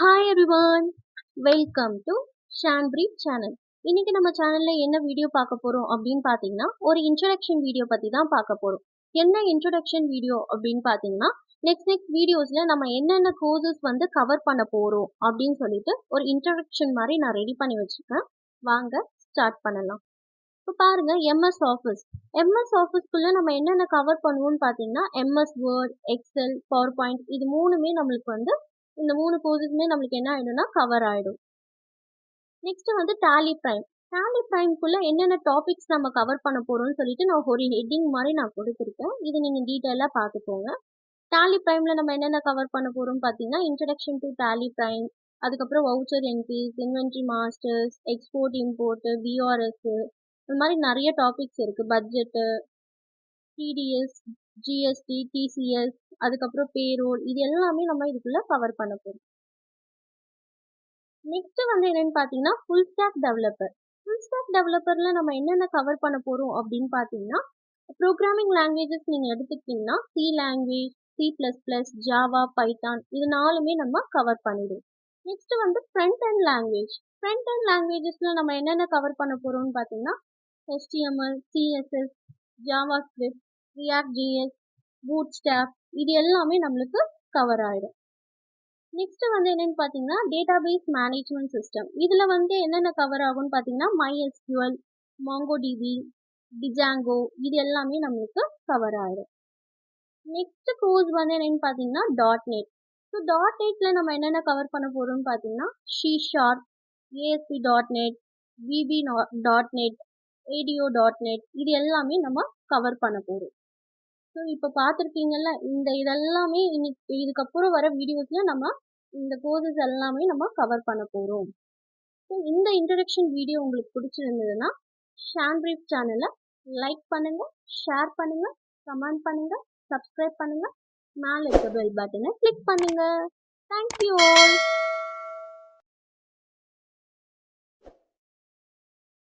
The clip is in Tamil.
Hi everyone, welcome to Shanbrief channel. இன்னைக்கு நம்ம சேனல்ல என்ன வீடியோ பார்க்க போறோம் அப்படின்னு பார்த்தீங்கன்னா ஒரு இன்ட்ரோடக்ஷன் வீடியோ பத்தி தான் பார்க்க போறோம். என்ன இன்ட்ரோடக்ஷன் வீடியோ அப்படின்னு பார்த்தீங்கன்னா நெக்ஸ்ட் வீடியோஸ்ல நம்ம என்னென்ன கோர்சஸ் வந்து கவர் பண்ண போறோம் அப்படின்னு சொல்லிட்டு ஒரு இன்ட்ரோடக்ஷன் மாதிரி நான் ரெடி பண்ணி வச்சிருக்கேன். வாங்க ஸ்டார்ட் பண்ணலாம். இப்போ பாருங்க எம்எஸ் ஆஃபீஸ். எம்எஸ் ஆஃபீஸ்க்குள்ள நம்ம என்னென்ன கவர் பண்ணுவோம்னு பார்த்தீங்கன்னா MS Word, Excel, PowerPoint இது மூணுமே நம்மளுக்கு வந்து இந்த 3 கோர்சஸுமே நம்மளுக்கு என்ன ஆயிடும்னா கவர் ஆயிடும். நெக்ஸ்ட் வந்து டேலி பிரைம். டேலி பிரைம்க்குள்ள என்னென்ன டாபிக்ஸ் நம்ம கவர் பண்ண போறோம்னு சொல்லிட்டு நான் ஒரு ஹெட்டிங் மாதிரி நான் கொடுத்துருக்கேன். இது நீங்க டீட்டெயிலா பார்த்துக்கோங்க. டேலி பிரைம்ல நம்ம என்னென்ன கவர் பண்ண போறோம்னு பார்த்தீங்கன்னா இன்ட்ரடக்ஷன் டு டேலி பிரைம், அதுக்கப்புறம் voucher entries, inventory masters, export import, VRS, இந்த மாதிரி நிறைய டாபிக்ஸ் இருக்கு. பட்ஜெட்டு, டிடிஎஸ், ஜிஎஸ்டி, டிசிஎஸ், அதுக்கப்புறம் பேரோல், இது எல்லாமே நம்ம இதுக்குள்ள கவர் பண்ண போறோம். நெக்ஸ்ட் வந்து என்னன்னு பார்த்தீங்கன்னா full stack developer. Full stack டெவலப்பர்ல நம்ம என்னென்ன கவர் பண்ண போறோம் அப்படின்னு பார்த்தீங்கன்னா ப்ரோக்ராமிங் லாங்குவேஜஸ் நீங்க எடுத்துக்கிட்டீங்கன்னா C language, C++, Java, Python இது நாலுமே நம்ம கவர் பண்ணிடுவோம். நெக்ஸ்ட் வந்து front end language. Front end லாங்குவேஜஸ்ல நம்ம என்னென்ன கவர் பண்ண போறோம்னு பார்த்தீங்கன்னா HTML, CSS, JavaScript, React JS, Bootstrap இது எல்லாமே நம்மளுக்கு கவர் ஆயிடும். நெக்ஸ்ட் வந்து என்னன்னு பார்த்தீங்கன்னா டேட்டாபேஸ் மேனேஜ்மெண்ட் சிஸ்டம். இதில் வந்து என்னென்ன கவர் ஆகும்னு பார்த்தீங்கன்னா MySQL, MongoDB, Django இது எல்லாமே நம்மளுக்கு கவர் ஆயிடும். நெக்ஸ்ட் கோர்ஸ் வந்து என்னன்னு பார்த்தீங்கன்னா .NET. ஸோ .NETல நம்ம என்னென்ன கவர் பண்ண போறோம்னு பார்த்தீங்கன்னா C#, ASP.NET, VB.NET, ADO.NET இது எல்லாமே நம்ம கவர் பண்ண போறோம். ஸோ இப்போ பார்த்துருக்கீங்கல்ல இதெல்லாமே இன்னைக்கு இதுக்கப்புறம் வர வீடியோஸில் நம்ம இந்த கோர்சஸ் எல்லாமே நம்ம கவர் பண்ண போகிறோம். ஸோ இந்த இன்ட்ரடக்ஷன் வீடியோ உங்களுக்கு பிடிச்சிருந்ததுன்னா ஷான்பிரீஃப் சேனலை லைக் பண்ணுங்கள், ஷேர் பண்ணுங்கள், கமெண்ட் பண்ணுங்கள், சப்ஸ்கிரைப் பண்ணுங்கள், மேலே இருக்க பெல் பட்டனை கிளிக் பண்ணுங்கள். Thank you all.